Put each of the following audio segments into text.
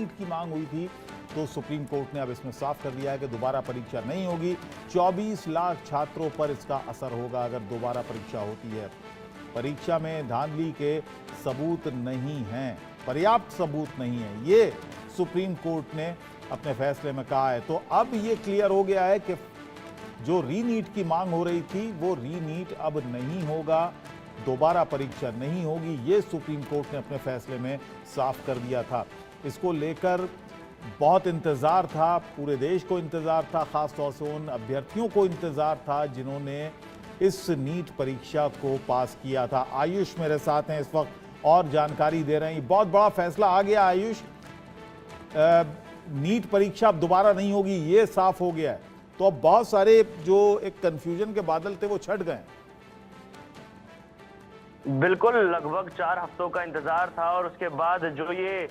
NEET की मांग हुई थी, तो सुप्रीम कोर्ट ने अब इसमें साफ कर दिया है कि दोबारा परीक्षा नहीं होगी। 24 लाख छात्रों पर इसका असर होगा अगर दोबारा परीक्षा होती है। परीक्षा में धांधली के सबूत नहीं हैं, पर्याप्त सबूत नहीं है, ये सुप्रीम कोर्ट ने अपने फैसले में कहा है। तो अब ये क्लियर हो गया है कि जो रीनीट की मांग हो रही थी वो रीनीट अब नहीं होगा, दोबारा परीक्षा नहीं होगी, ये सुप्रीम कोर्ट ने अपने फैसले में साफ कर दिया था। इसको लेकर बहुत इंतजार था, पूरे देश को इंतजार था, खासतौर से उन अभ्यर्थियों को इंतजार था जिन्होंने इस नीट परीक्षा को पास किया था। आयुष मेरे साथ हैं इस वक्त और जानकारी दे रहे हैं। बहुत बड़ा फैसला आ गया आयुष, नीट परीक्षा अब दोबारा नहीं होगी, ये साफ हो गया है। तो अब बहुत सारे जो एक कंफ्यूजन के बादल थे वो छट गए। बिल्कुल, लगभग 4 हफ्तों का इंतजार था और उसके बाद जो ये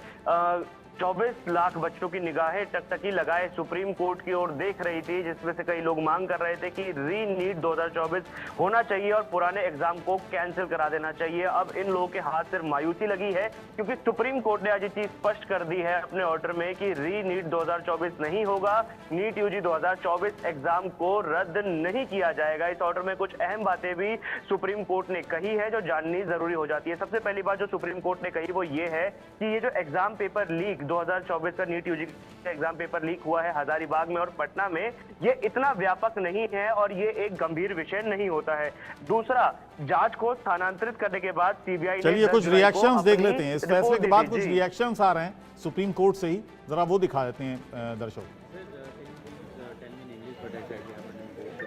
24 लाख बच्चों की निगाहें टकटकी लगाए सुप्रीम कोर्ट की ओर देख रही थी, जिसमें से कई लोग मांग कर रहे थे कि री नीट 2024 होना चाहिए और पुराने एग्जाम को कैंसिल करा देना चाहिए। अब इन लोगों के हाथ सिर्फ मायूसी लगी है, क्योंकि सुप्रीम कोर्ट ने आज ये चीज स्पष्ट कर दी है अपने ऑर्डर में कि री नीट 2024 नहीं होगा, नीट यूजी 2024 एग्जाम को रद्द नहीं किया जाएगा। इस ऑर्डर में कुछ अहम बातें भी सुप्रीम कोर्ट ने कही है जो जाननी जरूरी हो जाती है। सबसे पहली बात जो सुप्रीम कोर्ट ने कही वो ये है कि ये जो एग्जाम पेपर लीक 2024 का नीट यूजी का एग्जाम पेपर लीक हुआ है हजारीबाग में और पटना में, ये इतना व्यापक नहीं है और ये एक गंभीर विषय नहीं होता है। दूसरा, जांच को स्थानांतरित करने के बाद सीबीआई चलिए कुछ रिएक्शंस देख लेते हैं। इस फैसले के बाद कुछ रिएक्शंस आ रहे हैं सुप्रीम कोर्ट से ही, जरा वो दिखा देते हैं दर्शकों।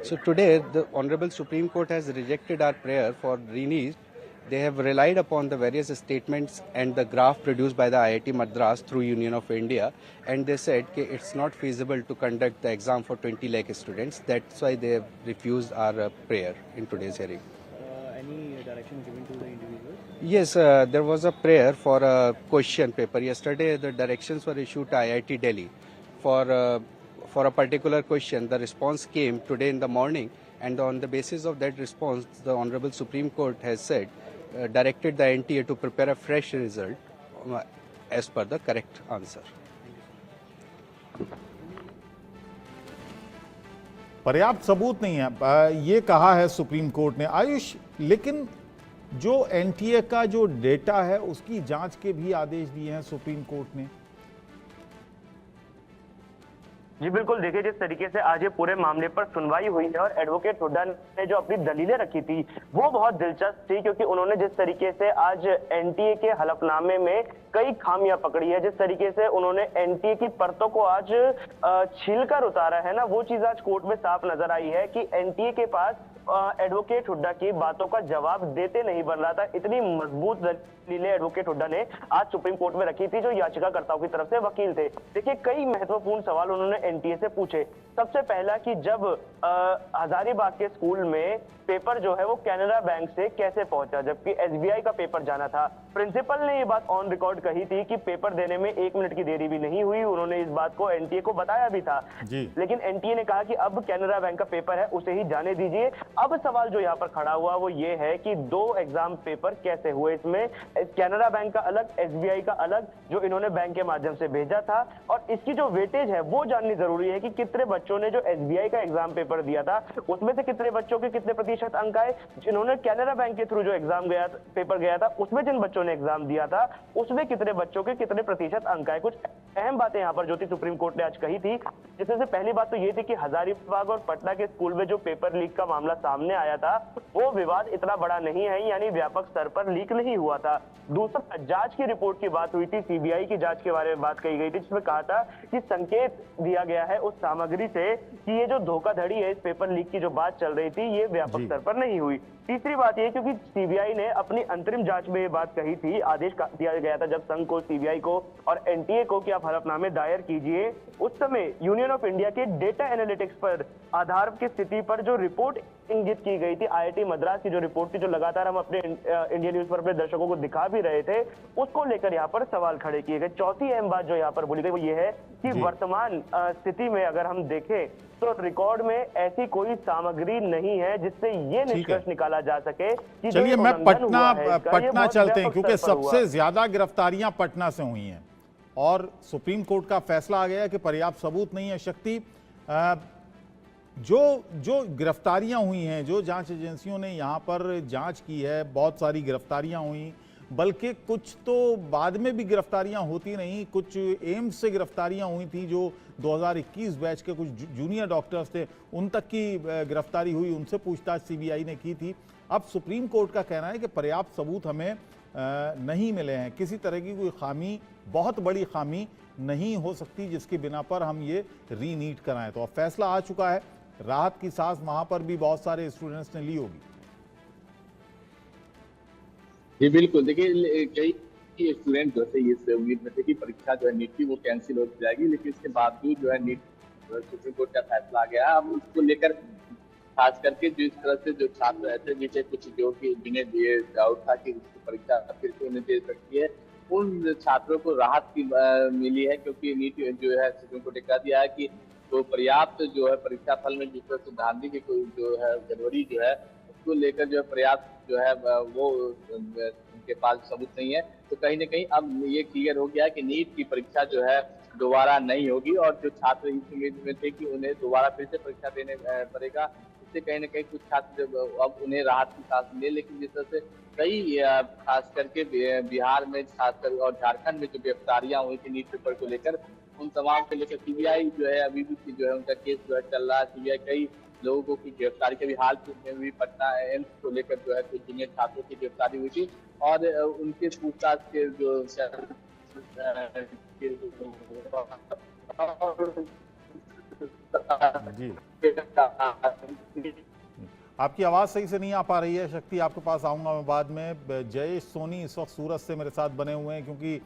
So today the Honorable Supreme Court has rejected our prayer for re-NEET. They have relied upon the various statements and the graph produced by the IIT Madras through Union of India, and they said that it's not feasible to conduct the exam for 20 lakh students. That's why they have refused our prayer in today's hearing. Any direction given to the individuals? Yes, there was a prayer for a question paper. Yesterday the directions were issued to IIT Delhi for a particular question. The response came today in the morning, and on the basis of that response, the Honorable Supreme Court has said, directed the NTA to prepare a fresh result as per the correct answer. पर्याप्त सबूत नहीं है, ये कहा है supreme court ने। आयुष, लेकिन जो एनटीए का जो डेटा है उसकी जांच के भी आदेश दिए हैं सुप्रीम कोर्ट ने। जी बिल्कुल, देखिए जिस तरीके से आज ये पूरे मामले पर सुनवाई हुई है और एडवोकेट हुड्डा ने जो अपनी दलीलें रखी थी वो बहुत दिलचस्प थी, क्योंकि उन्होंने जिस तरीके से आज एनटीए के हलफनामे में कई खामियां पकड़ी है, जिस तरीके से उन्होंने एनटीए की परतों को आज छीलकर उतारा है ना, वो चीज आज कोर्ट में साफ नजर आई है कि एनटीए के पास एडवोकेट हुड्डा की बातों का जवाब देते नहीं बन रहा था। इतनी मजबूत दलीलें एडवोकेट हुड्डा ने आज सुप्रीम कोर्ट में रखी थी जो याचिकाकर्ताओं की तरफ से वकील थे। देखिए कई महत्वपूर्ण सवाल उन्होंने एनटीए से पूछे। सबसे पहला कि जब हजारीबाग के स्कूल में पेपर जो है वो कैनरा बैंक से कैसे पहुंचा, जबकि एसबीआई का पेपर जाना था। प्रिंसिपल ने ये बात ऑन रिकॉर्ड कही थी कि पेपर देने में 1 मिनट की देरी भी नहीं हुई। उन्होंने इस बात को एनटीए को बताया भी था, लेकिन एनटीए ने कहा कि अब कैनरा बैंक का पेपर है उसे ही जाने दीजिए। अब सवाल जो यहाँ पर खड़ा हुआ वो ये है कि 2 एग्जाम पेपर कैसे हुए, इसमें कैनरा बैंक का अलग, एसबीआई का अलग, जो इन्होंने बैंक के माध्यम से भेजा था। और इसकी जो वेटेज है वो जाननी जरूरी है कि कितने बच्चों ने जो एसबीआई का एग्जाम पेपर दिया था उसमें से कितने बच्चों के कितने प्रतिशत अंक आए, जिन्होंने कैनरा बैंक के थ्रू जो एग्जाम गया पेपर गया था उसमें जिन बच्चों ने एग्जाम दिया था उसमें कितने बच्चों के कितने प्रतिशत अंक आए। कुछ अहम बातें यहाँ पर जो थी सुप्रीम कोर्ट ने आज कही थी, जिसमें से पहली बात तो ये थी कि हजारीबाग और पटना के स्कूल में जो पेपर लीक का मामला सामने आया था वो विवाद इतना बड़ा नहीं है, यानी व्यापक स्तर पर लीक नहीं हुआ था। दूसरा, जांच की रिपोर्ट की बात हुई थी, सीबीआई की जांच के बारे में बात कही गई थी, जिसमें कहा था कि संकेत दिया गया है उस सामग्री से कि ये जो धोखाधड़ी है इस पेपर लीक की जो बात चल रही थी ये व्यापक स्तर पर नहीं हुई। तीसरी बात ये, क्योंकि सीबीआई ने अपनी अंतरिम जांच में ये बात कही थी, आदेश दिया गया था जब संघ को, सीबीआई को और एनटीए को कि आप हलफनामे दायर कीजिए, उस समय यूनियन ऑफ इंडिया के डेटा एनालिटिक्स पर आधार की स्थिति पर जो रिपोर्ट इंगित की गई थी, आईआईटी मद्रास की जो रिपोर्ट थी जो लगातार हम अपने इंडिया न्यूज पर अपने दर्शकों को दिखा भी रहे थे, उसको लेकर यहाँ पर सवाल खड़े किए गए। चौथी अहम बात जो यहाँ पर बोली गई वो ये है कि वर्तमान स्थिति में अगर हम देखें तो रिकॉर्ड में ऐसी कोई सामग्री नहीं है जिससे ये निष्कर्ष निकाला जा सके कि चलिए मैं पटना चलते हैं, क्योंकि सबसे ज्यादा गिरफ्तारियां पटना से हुई हैं और सुप्रीम कोर्ट का फैसला आ गया कि पर्याप्त सबूत नहीं है। शक्ति, जो गिरफ्तारियां हुई हैं, जो जांच एजेंसियों ने यहाँ पर जांच की है, बहुत सारी गिरफ्तारियां हुई, बल्कि कुछ तो बाद में भी गिरफ्तारियां होती रहीं। कुछ एम्स से गिरफ्तारियां हुई थी, जो 2021 बैच के कुछ जूनियर डॉक्टर्स थे, उन तक की गिरफ्तारी हुई, उनसे पूछताछ सीबीआई ने की थी। अब सुप्रीम कोर्ट का कहना है कि पर्याप्त सबूत हमें नहीं मिले हैं, किसी तरह की कोई खामी, बहुत बड़ी खामी नहीं हो सकती जिसके बिना पर हम ये रीनीट कराएं। तो अब फैसला आ चुका है, राहत की सांस वहां पर भी बहुत सारे स्टूडेंट्स ने ली होगी। जी बिल्कुल, देखिए कई स्टूडेंट जो है ये उम्मीद में थे कि परीक्षा जो है नीट की वो कैंसिल हो जाएगी, लेकिन इसके बावजूद जो है नीट सुप्रीम कोर्ट का फैसला आ गया। अब उसको लेकर खास करके जिस तरह से जो छात्र रहते नीचे कुछ जो कि जिन्हें ये डाउट था कि उसकी परीक्षा फिर से उन्हें दे सकती है, उन छात्रों को राहत की मिली है, क्योंकि नीट जो है सुप्रीम कोर्ट ने कह दिया है कि तो पर्याप्त जो है परीक्षा फल में जिस तरह से धांधली की कोई जो है जनवरी जो है उसको लेकर जो है पर्याप्त जो है वो उनके पास सबूत नहीं है। तो कहीं ना कहीं अब ये क्लियर हो गया कि नीट की परीक्षा जो है दोबारा नहीं होगी, और जो छात्र इस उम्मीद में थे कि उन्हें दोबारा फिर से परीक्षा देने पड़ेगा, इससे कहीं ना कहीं कुछ छात्र अब उन्हें राहत की सांस मिले। लेकिन जिस तरह से कई खास करके बिहार में खासकर और झारखंड में जो गिरफ्तारियां हुई थी नीट पेपर को लेकर, उन तमाम को लेकर सीबीआई जो है अभी भी जो है उनका केस जो है चल रहा है। सीबीआई कई लोगों की गिरफ्तारी के भी हाल में भी पटना एम्स को लेकर जो है कुछ जूनियर छात्रों की गिरफ्तारी हुई थी, और उनके पूछताछ के जो जी, आपकी आवाज़ सही से नहीं आ पा रही है शक्ति, आपके पास आऊँगा मैं बाद में। जयेश सोनी इस वक्त सूरत से मेरे साथ बने हुए हैं, क्योंकि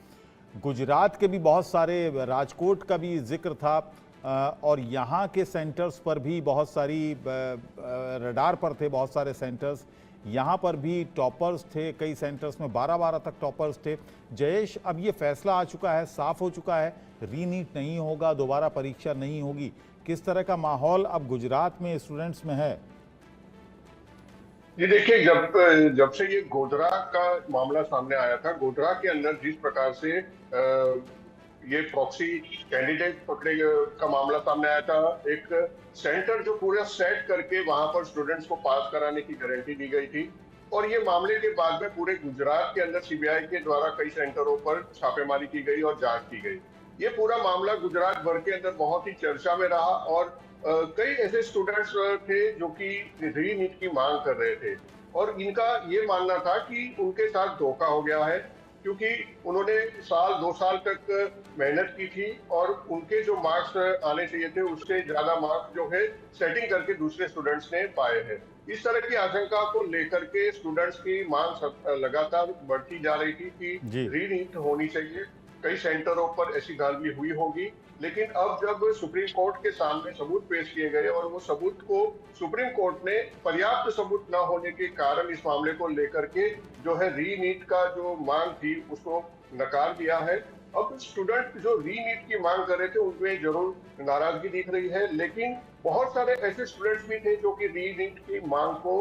गुजरात के भी बहुत सारे, राजकोट का भी जिक्र था, और यहाँ के सेंटर्स पर भी बहुत सारी रडार पर थे बहुत सारे सेंटर्स। यहाँ पर भी टॉपर्स थे, कई सेंटर्स में 12-12 तक टॉपर्स थे। जयेश, अब ये फैसला आ चुका है, साफ हो चुका है, रीनीट नहीं होगा, दोबारा परीक्षा नहीं होगी। किस तरह का माहौल अब गुजरात में स्टूडेंट्स में है? ये देखिए, जब से ये गोधरा का मामला सामने आया था, गोधरा के अंदर जिस प्रकार से ये प्रॉक्सी कैंडिडेट पकड़े का मामला सामने आया था, एक सेंटर जो पूरा सेट करके वहां पर स्टूडेंट्स को पास कराने की गारंटी दी गई थी, और ये मामले के बाद में पूरे गुजरात के अंदर सीबीआई के द्वारा कई सेंटरों पर छापेमारी की गई और जांच की गई। ये पूरा मामला गुजरात भर के अंदर बहुत ही चर्चा में रहा, और कई ऐसे स्टूडेंट्स थे जो कि रीनीट की मांग कर रहे थे, और इनका ये मानना था कि उनके साथ धोखा हो गया है, क्योंकि उन्होंने 2 साल तक मेहनत की थी, और उनके जो मार्क्स आने चाहिए थे उससे ज्यादा मार्क्स जो है सेटिंग करके दूसरे स्टूडेंट्स ने पाए हैं। इस तरह की आशंका को लेकर के स्टूडेंट्स की मांग लगातार बढ़ती जा रही थी कि रीनीट होनी चाहिए। कई सेंटरों पर ऐसी धांधली हुई होगी, लेकिन अब जब सुप्रीम कोर्ट के सामने सबूत पेश किए गए और वो सबूत को सुप्रीम कोर्ट ने पर्याप्त सबूत न होने के कारण इस मामले को लेकर के जो है रीनीट का जो मांग थी उसको नकार दिया है। अब स्टूडेंट जो रीनीट की मांग कर रहे थे उनमें जरूर नाराजगी दिख रही है, लेकिन बहुत सारे ऐसे स्टूडेंट्स भी थे जो कि रीनीट की मांग को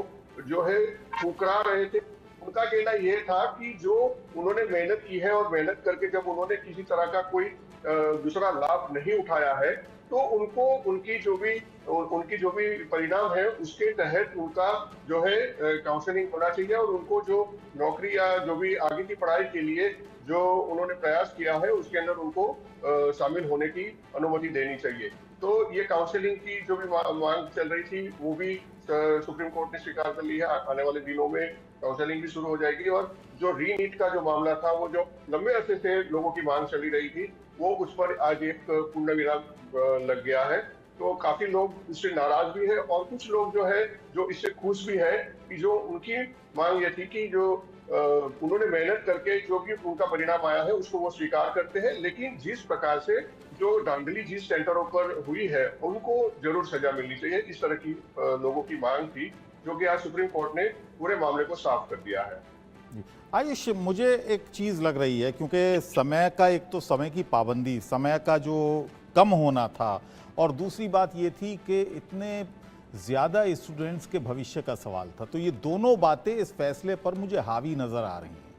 जो है ठुकरा रहे थे। उनका कहना यह था कि जो उन्होंने मेहनत की है और मेहनत करके जब उन्होंने किसी तरह का कोई दूसरा लाभ नहीं उठाया है, तो उनको उनकी जो भी परिणाम है उसके तहत उनका जो है काउंसलिंग होना चाहिए, और उनको जो नौकरी या जो भी आगे की पढ़ाई के लिए जो उन्होंने प्रयास किया है उसके अंदर उनको शामिल होने की अनुमति देनी चाहिए। तो ये काउंसलिंग की जो भी मांग चल रही थी वो भी सुप्रीम कोर्ट ने स्वीकार कर ली है। आने वाले दिनों में काउंसलिंग भी शुरू हो जाएगी, और जो रीनीट का जो मामला था वो जो लंबे अरसे से लोगों की मांग चली रही थी वो उस पर आज एक पूर्ण विराम लग गया है। तो काफी लोग इससे नाराज भी है, और कुछ लोग जो है जो इससे खुश भी है कि जो उनकी मांग ये थी कि जो उन्होंने मेहनत करके जो भी उनका परिणाम आया है उसको वो स्वीकार करते हैं, लेकिन जिस प्रकार से जो धांधली जिस सेंटरों पर हुई है उनको जरूर सजा मिलनी चाहिए। इस तरह की लोगों की मांग थी, जो कि आज सुप्रीम कोर्ट ने पूरे मामले को साफ कर दिया है। आयुष, मुझे एक चीज़ लग रही है, क्योंकि समय का, एक तो समय की पाबंदी, समय का जो कम होना था, और दूसरी बात ये थी कि इतने ज़्यादा स्टूडेंट्स के भविष्य का सवाल था, तो ये दोनों बातें इस फैसले पर मुझे हावी नज़र आ रही हैं।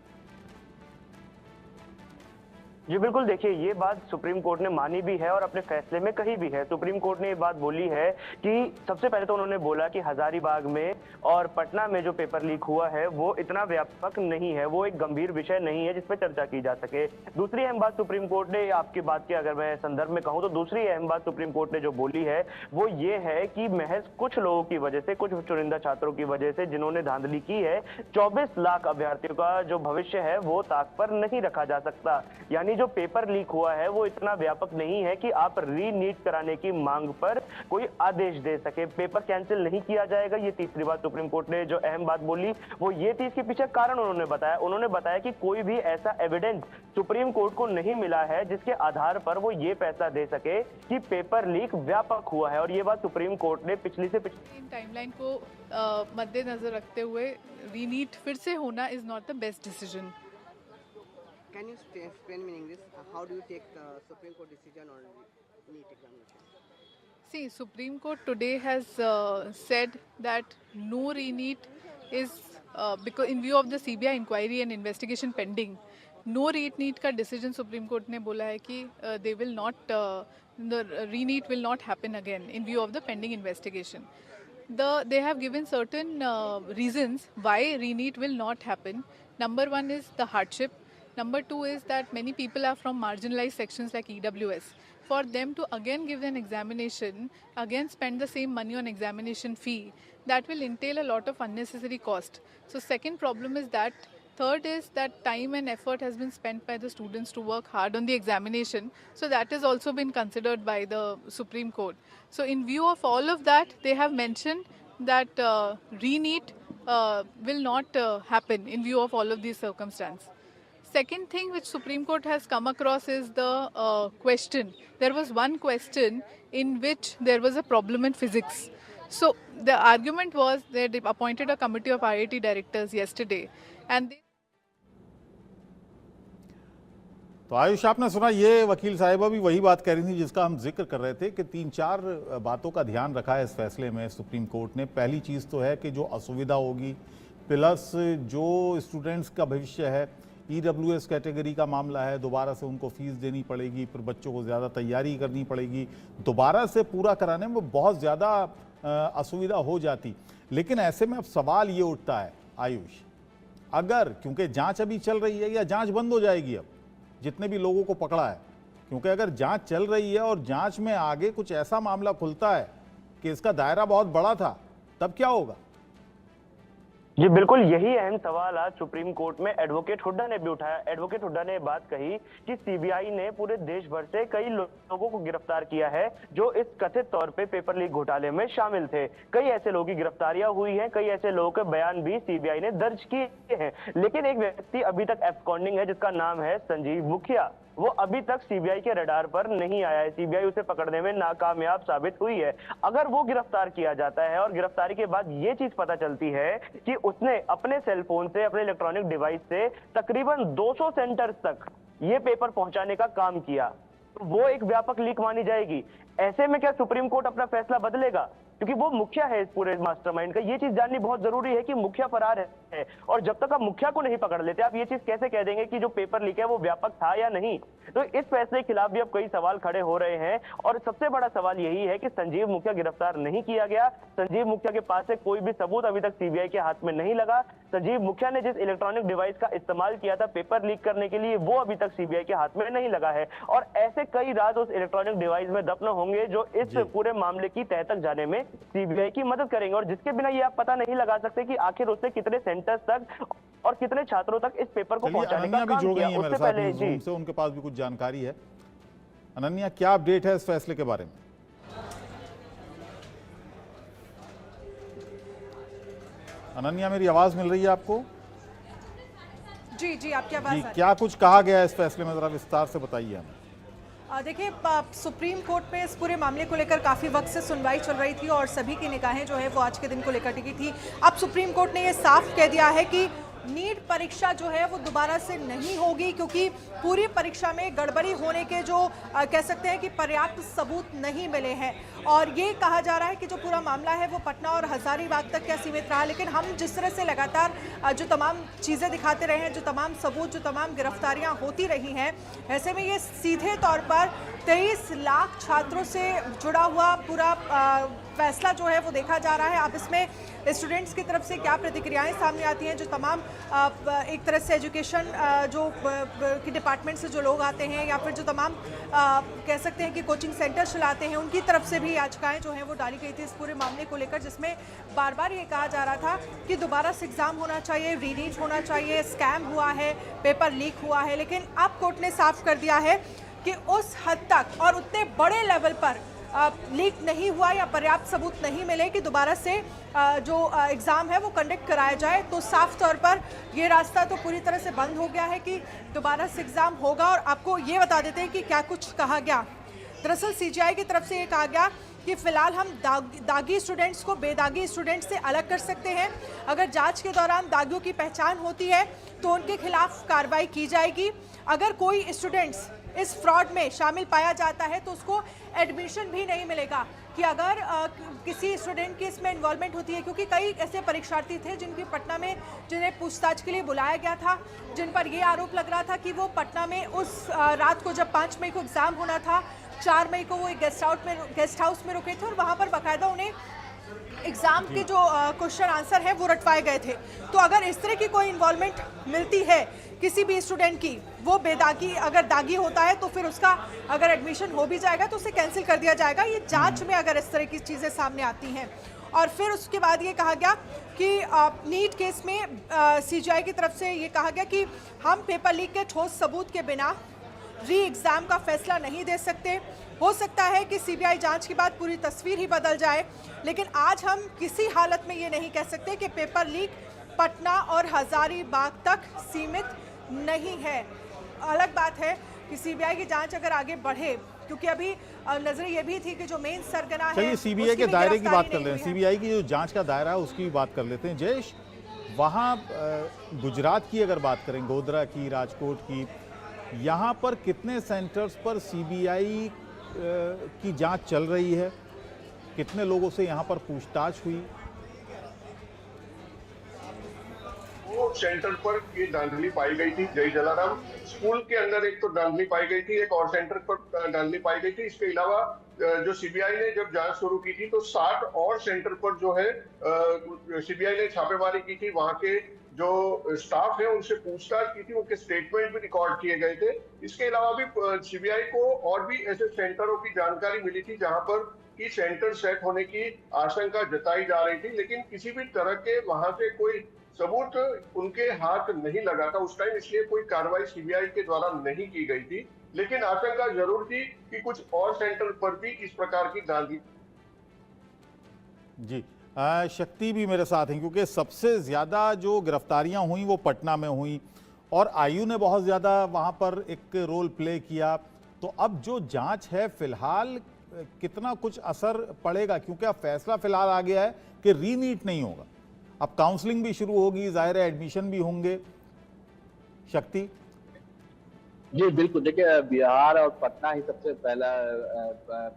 जी बिल्कुल, देखिए ये बात सुप्रीम कोर्ट ने मानी भी है और अपने फैसले में कही भी है। सुप्रीम कोर्ट ने ये बात बोली है कि सबसे पहले तो उन्होंने बोला कि हजारीबाग में और पटना में जो पेपर लीक हुआ है वो इतना व्यापक नहीं है, वो एक गंभीर विषय नहीं है जिस पर चर्चा की जा सके। दूसरी अहम बात सुप्रीम कोर्ट ने, आपकी बात के अगर मैं संदर्भ में कहूँ तो दूसरी अहम बात सुप्रीम कोर्ट ने जो बोली है वो ये है कि महज कुछ लोगों की वजह से, कुछ चुनिंदा छात्रों की वजह से जिन्होंने धांधली की है, 24 लाख अभ्यर्थियों का जो भविष्य है वो ताक पर नहीं रखा जा सकता। यानी जो पेपर लीक हुआ है वो इतना व्यापक नहीं है कि आप रीनीट कराने की मांग पर कोई आदेश दे सके। पेपर कैंसिल नहीं किया जाएगा, ये तीसरी बात सुप्रीम कोर्ट ने जो अहम बात बोली वो ये थी। इसके पीछे कारण उन्होंने बताया कि कोई भी ऐसा एविडेंस सुप्रीम कोर्ट को नहीं मिला है जिसके आधार पर वो ये फैसला दे सके कि पेपर लीक व्यापक हुआ है। और ये बात सुप्रीम कोर्ट ने पिछली टाइमलाइन को मद्देनजर रखते हुए रीनीट फिर से होना is not the best decision. Can you explain me in English? How do you take the Supreme Court decision on NEET examination? See, Supreme Court today has said that no reneat is because in view of the CBI inquiry and investigation pending, no reneat का decision Supreme Court ने बोला है कि they will not the reneat will not happen again in view of the pending investigation. They have given certain reasons why reneat will not happen. Number one is the hardship. Number two is that many people are from marginalized sections like EWS. For them to again give an examination, again spend the same money on examination fee, that will entail a lot of unnecessary cost. So second problem is that. Third is that time and effort has been spent by the students to work hard on the examination. So that has also been considered by the Supreme Court. So in view of all of that, they have mentioned that reneat will not happen in view of all of these circumstances. Second thing which Supreme Court has come across is the question. There was one question in which there was a problem in physics. So the argument was that they appointed a committee of IIT directors yesterday and they तो आयुष, आपने सुना, ये वकील साहिबा भी वही बात कह रही थी जिसका हम जिक्र कर रहे थे कि 3-4 बातों का ध्यान रखा है इस फैसले में सुप्रीम कोर्ट ने। पहली चीज़ तो है कि जो असुविधा होगी, प्लस जो स्टूडेंट्स का भविष्य है, EWS कैटेगरी का मामला है, दोबारा से उनको फीस देनी पड़ेगी, फिर बच्चों को ज़्यादा तैयारी करनी पड़ेगी, दोबारा से पूरा कराने में बहुत ज़्यादा असुविधा हो जाती। लेकिन ऐसे में अब सवाल ये उठता है आयुष, अगर, क्योंकि जांच अभी चल रही है या जांच बंद हो जाएगी अब जितने भी लोगों को पकड़ा है, क्योंकि अगर जांच चल रही है और जांच में आगे कुछ ऐसा मामला खुलता है कि इसका दायरा बहुत बड़ा था, तब क्या होगा? जी बिल्कुल, यही अहम सवाल आज सुप्रीम कोर्ट में एडवोकेट हुड्डा ने भी उठाया। एडवोकेट हुड्डा ने बात कही कि सीबीआई ने पूरे देश भर से कई लोगों को गिरफ्तार किया है जो इस कथित तौर पे पेपर लीक घोटाले में शामिल थे। कई ऐसे लोगों की गिरफ्तारियां हुई हैं, कई ऐसे लोगों के बयान भी सीबीआई ने दर्ज किए हैं। लेकिन एक व्यक्ति अभी तक एब्सकॉन्डिंग है जिसका नाम है संजीव मुखिया। वो अभी तक सीबीआई के रडार पर नहीं आया है, सीबीआई उसे पकड़ने में नाकामयाब साबित हुई है। अगर वो गिरफ्तार किया जाता है और गिरफ्तारी के बाद ये चीज पता चलती है कि उसने अपने सेलफोन से, अपने इलेक्ट्रॉनिक डिवाइस से तकरीबन 200 सेंटर्स तक ये पेपर पहुंचाने का काम किया, तो वो एक व्यापक लीक मानी जाएगी। ऐसे में क्या सुप्रीम कोर्ट अपना फैसला बदलेगा? क्योंकि वो मुखिया है इस पूरे मास्टरमाइंड का। ये चीज जाननी बहुत जरूरी है कि मुखिया फरार है, और जब तक आप मुखिया को नहीं पकड़ लेते, आप ये चीज कैसे कह देंगे कि जो पेपर लीक है वो व्यापक था या नहीं? तो इस फैसले के खिलाफ भी अब कई सवाल खड़े हो रहे हैं, और सबसे बड़ा सवाल यही है कि संजीव मुखिया गिरफ्तार नहीं किया गया। संजीव मुखिया के पास से कोई भी सबूत अभी तक सीबीआई के हाथ में नहीं लगा। संजीव मुखिया ने जिस इलेक्ट्रॉनिक डिवाइस का इस्तेमाल किया था पेपर लीक करने के लिए, वो अभी तक सीबीआई के हाथ में नहीं लगा है। और ऐसे कई राज उस इलेक्ट्रॉनिक डिवाइस में दफन होंगे जो इस पूरे मामले की तह तक जाने में सीबीआई की मदद करेंगे, और जिसके बिना ये आप पता नहीं लगा सकते कि आखिर उससे कितने सेंटर्स तक और कितने छात्रों तक इस पेपर को पहुंचाने का काम किया। उससे पहले जी से उनके पास भी कुछ जानकारी है। अनन्या, क्या अपडेट है इस फैसले के बारे में? अनन्या, मेरी आवाज मिल रही है आपको? जी जी, आपकी आवाज जी, क्या कुछ कहा गया है इस फैसले में, जरा विस्तार से बताइए हमें। देखिए, सुप्रीम कोर्ट में इस पूरे मामले को लेकर काफ़ी वक्त से सुनवाई चल रही थी और सभी की निगाहें जो है वो आज के दिन को लेकर टिकी थी। अब सुप्रीम कोर्ट ने ये साफ कह दिया है कि नीट परीक्षा जो है वो दोबारा से नहीं होगी, क्योंकि पूरी परीक्षा में गड़बड़ी होने के जो कह सकते हैं कि पर्याप्त सबूत नहीं मिले हैं। और ये कहा जा रहा है कि जो पूरा मामला है वो पटना और हजारीबाग तक क्या सीमित रहा, लेकिन हम जिस तरह से लगातार जो तमाम चीज़ें दिखाते रहे हैं, जो तमाम सबूत, जो तमाम गिरफ्तारियां होती रही हैं, ऐसे में ये सीधे तौर पर 23 लाख छात्रों से जुड़ा हुआ पूरा फैसला जो है वो देखा जा रहा है। अब इसमें स्टूडेंट्स की तरफ से क्या प्रतिक्रियाएं सामने आती हैं, जो तमाम एक तरह से एजुकेशन जो के डिपार्टमेंट से जो लोग आते हैं, या फिर जो तमाम कह सकते हैं कि कोचिंग सेंटर चलाते हैं, उनकी तरफ से भी याचिकाएं जो हैं वो डाली गई थी इस पूरे मामले को लेकर, जिसमें बार बार ये कहा जा रहा था कि दोबारा से एग्ज़ाम होना चाहिए, रीनीट होना चाहिए, स्कैम हुआ है, पेपर लीक हुआ है। लेकिन अब कोर्ट ने साफ कर दिया है कि उस हद तक और उतने बड़े लेवल पर लीक नहीं हुआ या पर्याप्त सबूत नहीं मिले कि दोबारा से जो एग्ज़ाम है वो कंडक्ट कराया जाए। तो साफ तौर पर ये रास्ता तो पूरी तरह से बंद हो गया है कि दोबारा से एग्ज़ाम होगा। और आपको ये बता देते हैं कि क्या कुछ कहा गया। दरअसल सीजीआई की तरफ से ये कहा गया कि फ़िलहाल हम दागी स्टूडेंट्स को बेदागी स्टूडेंट्स से अलग कर सकते हैं। अगर जांच के दौरान दागियों की पहचान होती है तो उनके खिलाफ कार्रवाई की जाएगी। अगर कोई स्टूडेंट्स इस फ्रॉड में शामिल पाया जाता है तो उसको एडमिशन भी नहीं मिलेगा। कि अगर किसी स्टूडेंट की इसमें इन्वॉल्वमेंट होती है, क्योंकि कई ऐसे परीक्षार्थी थे जिनकी पटना में जिन्हें पूछताछ के लिए बुलाया गया था, जिन पर यह आरोप लग रहा था कि वो पटना में उस रात को जब 5 मई को एग्ज़ाम होना था, 4 मई को वो एक गेस्ट हाउस में रुके थे और वहाँ पर बाकायदा उन्हें एग्ज़ाम के जो क्वेश्चन आंसर है वो रटवाए गए थे। तो अगर इस तरह की कोई इन्वॉल्वमेंट मिलती है किसी भी स्टूडेंट की, वो बेदागी अगर दागी होता है तो फिर उसका अगर एडमिशन हो भी जाएगा तो उसे कैंसिल कर दिया जाएगा। ये जांच में अगर इस तरह की चीज़ें सामने आती हैं। और फिर उसके बाद ये कहा गया कि नीट केस में सीजीआई की तरफ से ये कहा गया कि हम पेपर लीक के ठोस सबूत के बिना री एग्ज़ाम का फैसला नहीं दे सकते। हो सकता है कि सीबीआई जांच के बाद पूरी तस्वीर ही बदल जाए, लेकिन आज हम किसी हालत में ये नहीं कह सकते कि पेपर लीक पटना और हजारीबाग तक सीमित नहीं है। अलग बात है कि सीबीआई की जांच अगर आगे बढ़े, क्योंकि अभी नजर ये भी थी कि जो मेन सरगना है, चलिए सीबीआई के दायरे की बात कर लेते हैं। सीबीआई की जो जांच का दायरा है उसकी भी बात कर लेते हैं। जयेश, वहाँ गुजरात की अगर बात करें, गोधरा की, राजकोट की, यहाँ पर कितने सेंटर्स पर सीबीआई की जांच चल रही है? कितने लोगों से यहाँ पर पूछताछ हुई? सेंटर पर ये धांधली पाई गई थी। जय जलाराम स्कूल के अंदर एक तो धांधली पाई गई थी, एक और सेंटर पर धांधली पाई गई थी। इसके अलावा जो सीबीआई ने जब जांच शुरू की थी तो 60 और सेंटर पर जो है सीबीआई ने छापेमारी की थी। वहां के जो स्टाफ है उनसे पूछताछ की थी, उनके स्टेटमेंट भी रिकॉर्ड किए गए थे। इसके अलावा भी सीबीआई को और भी ऐसे सेंटरों की जानकारी मिली थी जहां पर कि सेंटर सेट होने की आशंका जताई जा रही थी, लेकिन किसी भी तरह के वहां से कोई सबूत उनके हाथ नहीं लगा था उस टाइम, इसलिए कोई कार्रवाई सीबीआई के द्वारा नहीं की गई थी। लेकिन आशंका जरूर थी कि कुछ और सेंटर पर भी इस प्रकार की धांधली। जी, शक्ति भी मेरे साथ हैं, क्योंकि सबसे ज़्यादा जो गिरफ्तारियां हुई वो पटना में हुई और आयु ने बहुत ज़्यादा वहां पर एक रोल प्ले किया। तो अब जो जांच है फिलहाल कितना कुछ असर पड़ेगा, क्योंकि अब फैसला फिलहाल आ गया है कि रीनीट नहीं होगा, अब काउंसलिंग भी शुरू होगी, जाहिर है एडमिशन भी होंगे। शक्ति जी बिल्कुल, देखिए बिहार और पटना ही सबसे पहला,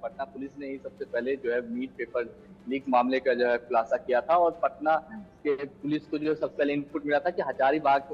पटना पुलिस ने ही सबसे पहले जो है नीट पेपर लीक मामले का जो है खुलासा किया था। और पटना के पुलिस को जो सबसे पहले इनपुट मिला था कि हजारीबाग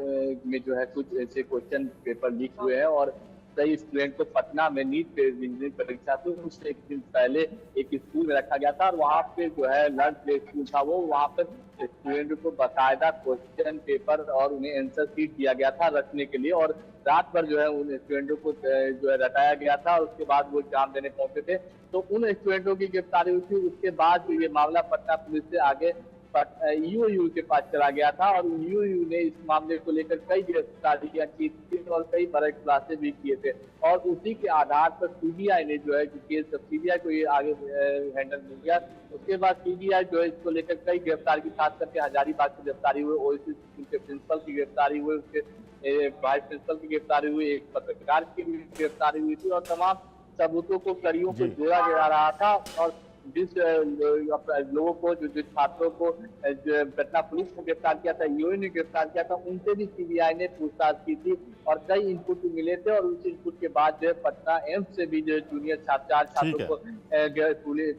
में जो है कुछ ऐसे क्वेश्चन पेपर लीक हुए हैं और कई स्टूडेंट को पटना में नीट इंजीनियरिंग परीक्षा थी उससे एक दिन पहले एक स्कूल में रखा गया था और वहाँ पे जो है लर्न प्ले स्कूल था, वो वहाँ पर स्टूडेंट को बाकायदा क्वेश्चन पेपर और उन्हें आंसर शीट दिया गया था रखने के लिए। और रात भर जो है उन स्टूडेंटों को जो है रटाया गया था और उसके बाद वो एग्जाम देने पहुंचे थे। तो उन स्टूडेंटों की गिरफ्तारी हुई थी। उसके बाद ये मामला पटना पुलिस से आगे यूयू के पास चला गया था और यूयू ने इस मामले को लेकर कई गिरफ्तारियां की थी और कई बड़े खुलासे भी किए थे। और उसी के आधार पर सीबीआई ने जो है केस, जब सीबीआई को ये आगे हैंडल मिल गया उसके बाद सीबीआई जो है इसको लेकर कई गिरफ्तारी की, खास करके हजारीबाग की गिरफ्तारी हुई, ओएसी स्कूल के प्रिंसिपल की गिरफ्तारी हुई, उसके वाइस प्रिंसिपल की गिरफ्तारी हुई, एक पत्रकार की भी गिरफ्तारी हुई थी और तमाम सबूतों को, कड़ियों को जोड़ा जा रहा था। और जिस लोगों को जो छात्रों को जो पटना पुलिस ने गिरफ्तार किया था, यूए ने गिरफ्तार किया था, उनसे भी सीबीआई ने पूछताछ की थी और कई इनपुट मिले थे और उस इनपुट के बाद जो है पटना एम्स से भी जो जूनियर चार छात्रों को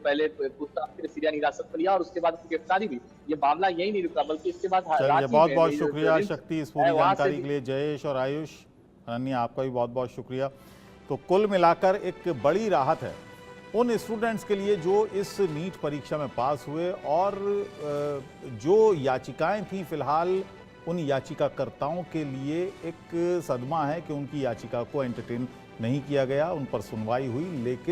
पहले पूछताछ के लिए सीबीआई हिरासत में लिया और उसके बाद उनकी गिरफ्तारी हुई। ये मामला यही नहीं रुका बल्कि इसके बाद चलिए, बहुत बहुत शुक्रिया शक्ति इस पूरी जानकारी के लिए। जयेश और आयुष, अनन्या, आपका भी बहुत बहुत शुक्रिया। तो कुल मिलाकर एक बड़ी राहत है उन स्टूडेंट्स के लिए जो इस नीट परीक्षा में पास हुए और जो याचिकाएं थीं फिलहाल उन याचिकाकर्ताओं के लिए एक सदमा है कि उनकी याचिका को एंटरटेन नहीं किया गया, उन पर सुनवाई हुई, लेकिन